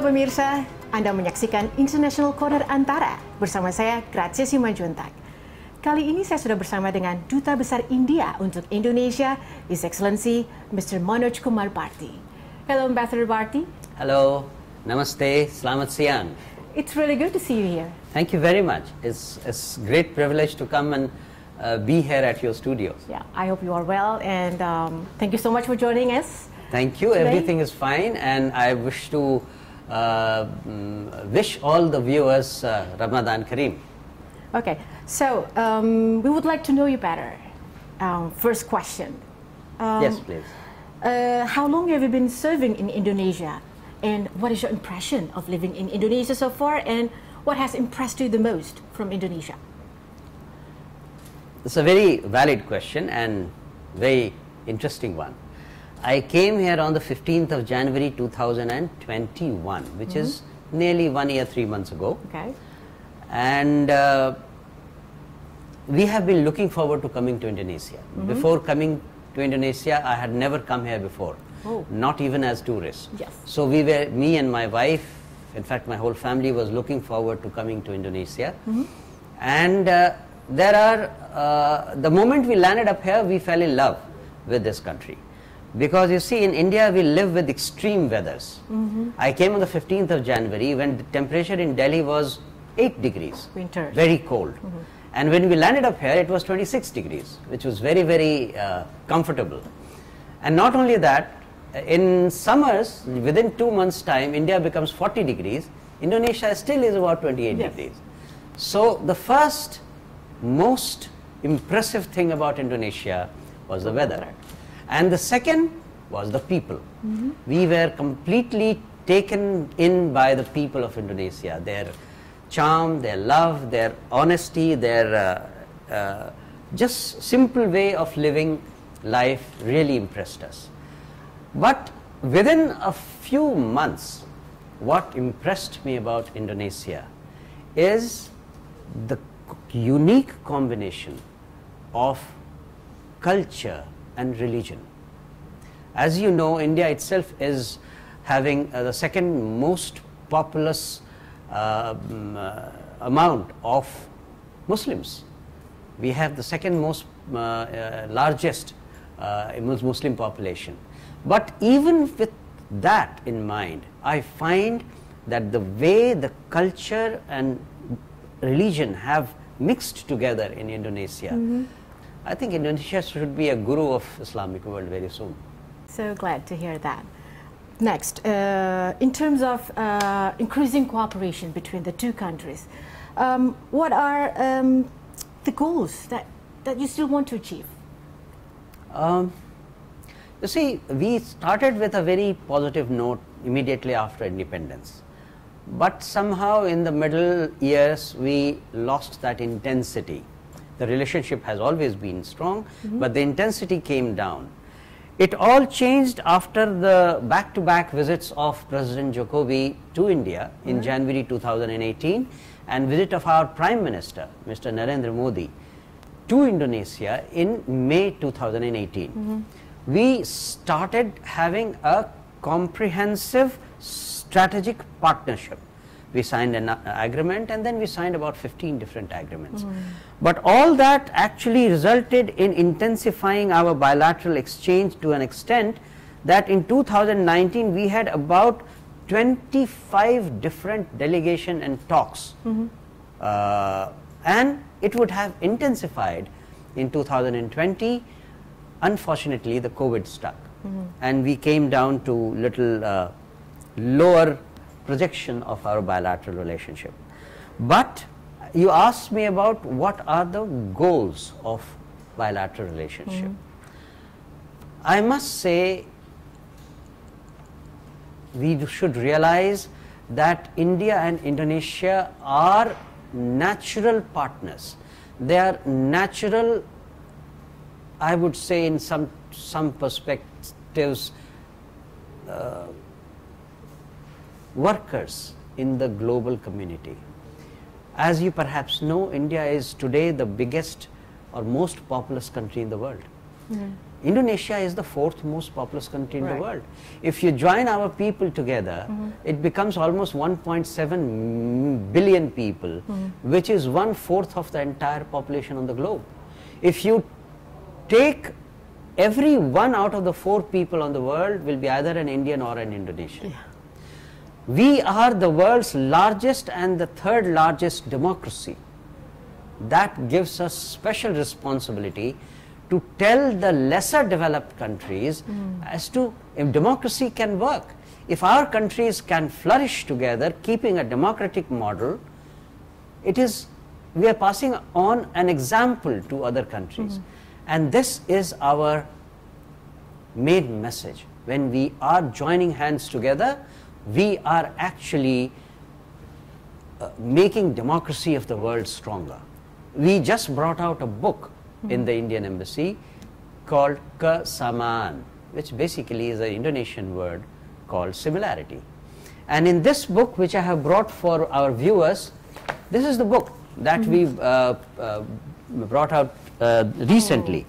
Halo pemirsa, Anda menyaksikan International Corner Antara bersama saya, Grazia Simanjuntak. Kali ini saya sudah bersama dengan Duta Besar India untuk Indonesia, His Excellency Mr. Manoj Kumar Bharti. Hello, Ambassador Bharti. Hello, Namaste, Selamat Siang. It's really good to see you here. Thank you very much. It's a great privilege to come and be here at your studios. Yeah, I hope you are well, and thank you so much for joining us. Thank you. Today. Everything is fine, and I wish to wish all the viewers Ramadan Kareem. Okay, so we would like to know you better. First question. Yes, please. How long have you been serving in Indonesia? And what is your impression of living in Indonesia so far? And what has impressed you the most from Indonesia? It's a very valid question and very interesting one. I came here on the 15th of January 2021, which is nearly 1 year, 3 months ago. Okay. And we have been looking forward to coming to Indonesia. Before coming to Indonesia, I had never come here before, not even as tourists. Yes. So we were, me and my wife, in fact my whole family was looking forward to coming to Indonesia. And there are, the moment we landed up here, we fell in love with this country. Because you see, in India we live with extreme weathers. I came on the 15th of January when the temperature in Delhi was 8 degrees. Winter. Very cold. And when we landed up here, it was 26 degrees, which was very, very comfortable. And not only that, in summers, within 2 months' time, India becomes 40 degrees. Indonesia still is about 28 degrees. So the first most impressive thing about Indonesia was the weather. And the second was the people. We were completely taken in by the people of Indonesia. Their charm, their love, their honesty, their just simple way of living life really impressed us. But within a few months, what impressed me about Indonesia is the unique combination of culture and religion. As you know, India itself is having the second most populous amount of Muslims. We have the second most largest Muslim population. But even with that in mind, I find that the way the culture and religion have mixed together in Indonesia, I think Indonesia should be a guru of Islamic world very soon. So glad to hear that. Next, in terms of increasing cooperation between the two countries, what are the goals that you still want to achieve? You see, we started with a very positive note immediately after independence. But somehow in the middle years, we lost that intensity. The relationship has always been strong, but the intensity came down. It all changed after the back-to-back visits of President Jokowi to India in January 2018 and visit of our Prime Minister, Mr. Narendra Modi, to Indonesia in May 2018. We started having a comprehensive strategic partnership. We signed an agreement, and then we signed about 15 different agreements. But all that actually resulted in intensifying our bilateral exchange to an extent that in 2019 we had about 25 different delegation and talks. And it would have intensified in 2020. Unfortunately, the COVID struck, and we came down to little lower projection of our bilateral relationship. But you asked me about what are the goals of bilateral relationship. I must say we should realize that India and Indonesia are natural partners. They are natural, I would say in some perspectives, workers in the global community. As you perhaps know, India is today the biggest or most populous country in the world. Indonesia is the 4th most populous country in the world. If you join our people together, it becomes almost 1.7 billion people, which is 1/4 of the entire population on the globe. If you take every 1 out of the 4 people on the world will be either an Indian or an Indonesian. We are the world's largest and the 3rd largest democracy. That gives us special responsibility to tell the lesser developed countries as to if democracy can work. If our countries can flourish together, keeping a democratic model, we are passing on an example to other countries. And this is our main message. When we are joining hands together, we are actually making democracy of the world stronger. We just brought out a book in the Indian Embassy called Kesamaan, which basically is an Indonesian word called similarity. And in this book, which I have brought for our viewers, this is the book that we brought out recently.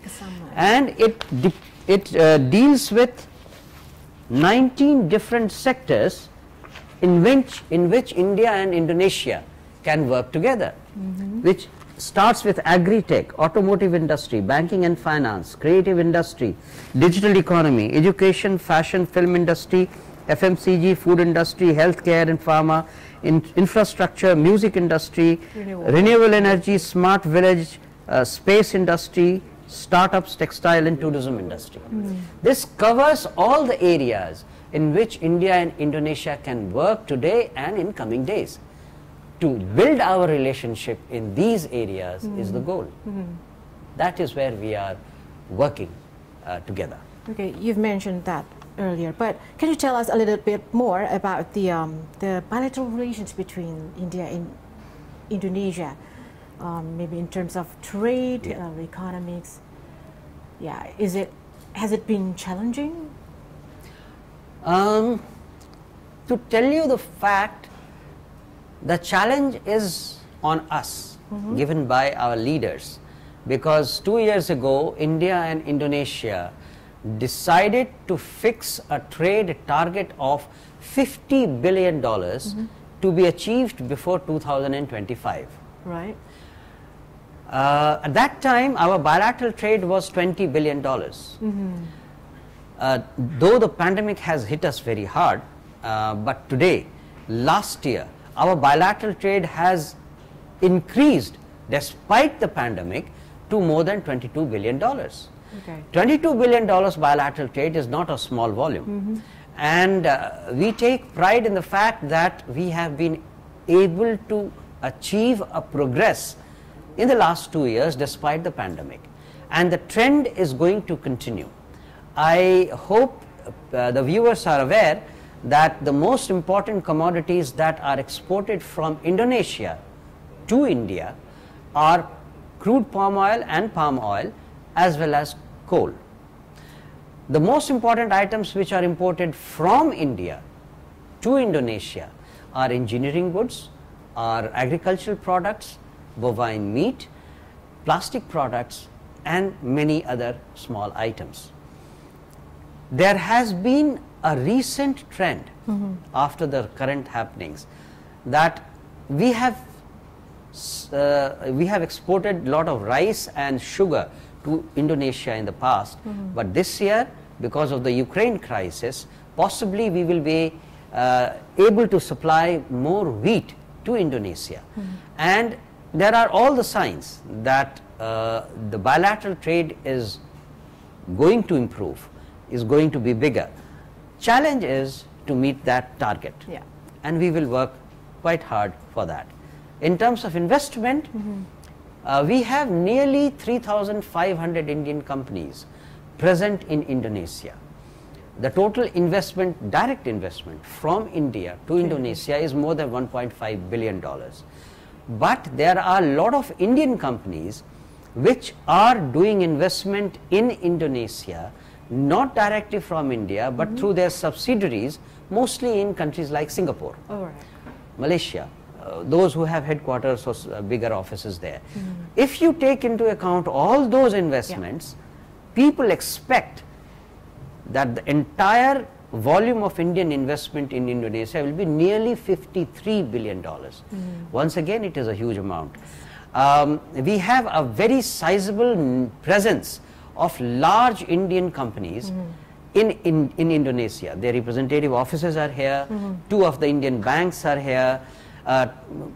And it deals with 19 different sectors in which India and Indonesia can work together, which starts with agri-tech, automotive industry, banking and finance, creative industry, digital economy, education, fashion, film industry, FMCG, food industry, healthcare and pharma, infrastructure, music industry, renewable energy, smart village, space industry, startups, textile and tourism industry. This covers all the areas in which India and Indonesia can work today and in coming days. To build our relationship in these areas is the goal. That is where we are working together. Okay, you've mentioned that earlier, but can you tell us a little bit more about the bilateral relations between India and Indonesia, maybe in terms of trade, economics? Yeah, has it been challenging? To tell you the fact, the challenge is on us, given by our leaders, because 2 years ago, India and Indonesia decided to fix a trade target of $50 billion to be achieved before 2025. Right. At that time, our bilateral trade was $20 billion. Though the pandemic has hit us very hard, but today, last year, our bilateral trade has increased despite the pandemic to more than $22 billion. Okay. $22 billion bilateral trade is not a small volume. And we take pride in the fact that we have been able to achieve a progress in the last 2 years despite the pandemic. And the trend is going to continue. I hope the viewers are aware that the most important commodities that are exported from Indonesia to India are crude palm oil and palm oil, as well as coal. The most important items which are imported from India to Indonesia are engineering goods, are agricultural products, bovine meat, plastic products, and many other small items. There has been a recent trend after the current happenings that we have exported a lot of rice and sugar to Indonesia in the past, but this year, because of the Ukraine crisis, possibly we will be able to supply more wheat to Indonesia. And there are all the signs that the bilateral trade is going to improve, is going to be bigger. Challenge is to meet that target, and we will work quite hard for that. In terms of investment, we have nearly 3,500 Indian companies present in Indonesia. The total investment, direct investment from India to Indonesia is more than $1.5 billion. But there are a lot of Indian companies which are doing investment in Indonesia, not directly from India, but through their subsidiaries, mostly in countries like Singapore, Malaysia, those who have headquarters or bigger offices there. If you take into account all those investments, people expect that the entire volume of Indian investment in Indonesia will be nearly $53 billion. Once again, it is a huge amount. We have a very sizable presence of large Indian companies in Indonesia. Their representative offices are here, 2 of the Indian banks are here,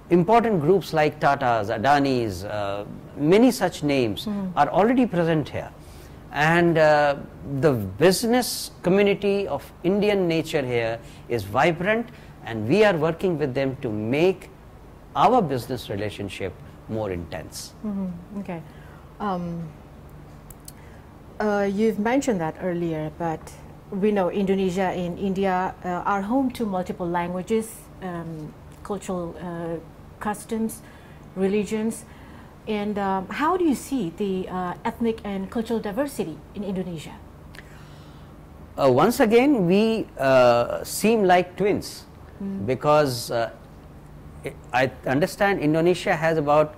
important groups like Tata's, Adani's, many such names are already present here. And the business community of Indian nature here is vibrant, and we are working with them to make our business relationship more intense. Okay. You've mentioned that earlier, but we know Indonesia and India are home to multiple languages, cultural customs, religions. And how do you see the ethnic and cultural diversity in Indonesia? Once again, we seem like twins, because I understand Indonesia has about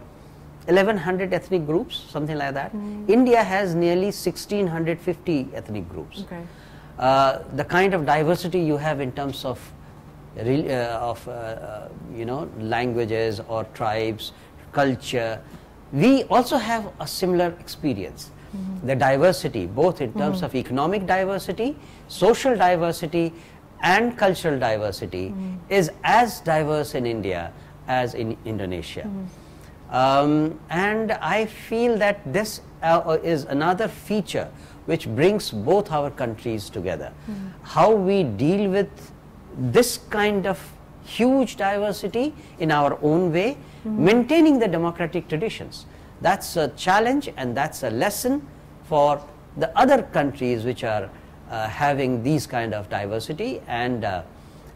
1100 ethnic groups, something like that. India has nearly 1650 ethnic groups. Okay. The kind of diversity you have in terms of languages or tribes, culture, we also have a similar experience. The diversity, both in terms of economic diversity, social diversity, and cultural diversity, is as diverse in India as in Indonesia. And I feel that this is another feature which brings both our countries together. How we deal with this kind of huge diversity in our own way, maintaining the democratic traditions. That's a challenge, and that's a lesson for the other countries which are having these kind of diversity and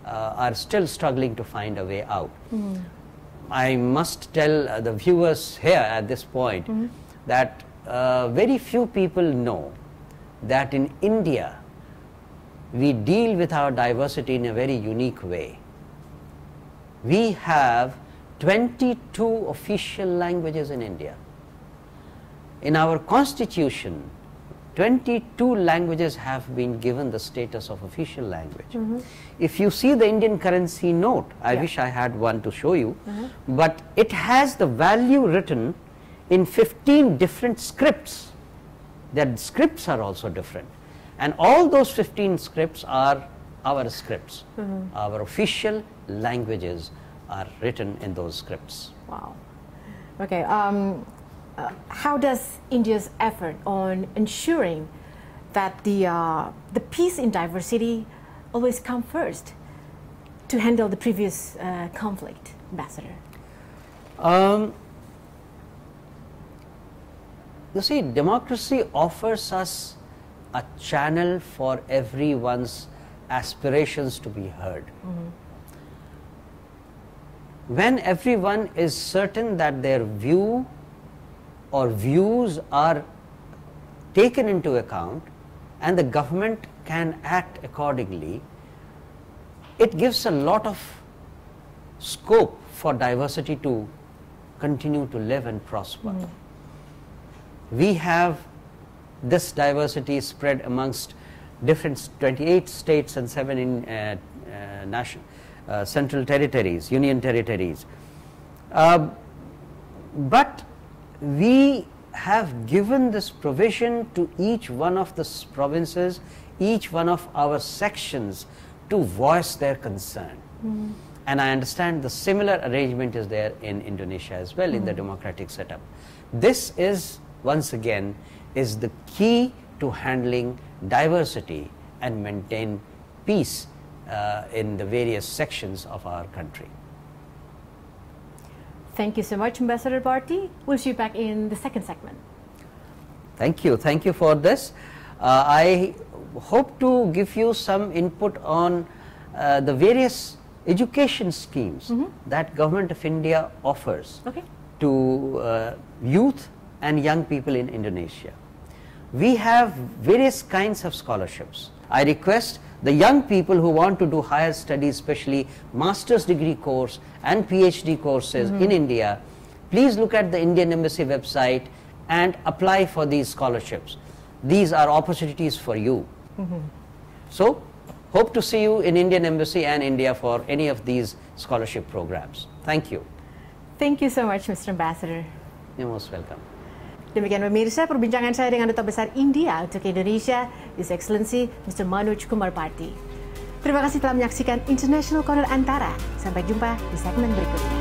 are still struggling to find a way out. I must tell the viewers here at this point that very few people know that in India we deal with our diversity in a very unique way. We have 22 official languages in India. In our constitution, 22 languages have been given the status of official language. If you see the Indian currency note, I wish I had one to show you, but it has the value written in 15 different scripts. Their scripts are also different. And all those 15 scripts are our scripts. Our official languages are written in those scripts. Wow. Okay. How does India's effort on ensuring that the peace in diversity always come first to handle the previous conflict, Ambassador? You see, democracy offers us a channel for everyone's aspirations to be heard. When everyone is certain that their view or views are taken into account and the government can act accordingly, it gives a lot of scope for diversity to continue to live and prosper. We have this diversity spread amongst different 28 states and 7 central territories, union territories. But we have given this provision to each one of the provinces, each one of our sections, to voice their concern. And I understand the similar arrangement is there in Indonesia as well, in the democratic setup. This is, once again, is the key to handling diversity and maintain peace in the various sections of our country. Thank you so much, Ambassador Bharti. We'll see you back in the second segment. Thank you. Thank you for this. I hope to give you some input on the various education schemes that Government of India offers to youth and young people in Indonesia. We have various kinds of scholarships. I request the young people who want to do higher studies, especially master's degree course and PhD courses in India, please look at the Indian Embassy website and apply for these scholarships. these are opportunities for you. So, hope to see you in Indian Embassy and India for any of these scholarship programs. Thank you. Thank you so much, Mr. Ambassador. You're most welcome. Demikian pemirsa perbincangan saya dengan Duta Besar India untuk Indonesia, His Excellency Mr. Manoj Kumar Bharti. Terima kasih telah menyaksikan International Corner Antara. Sampai jumpa di segmen berikutnya.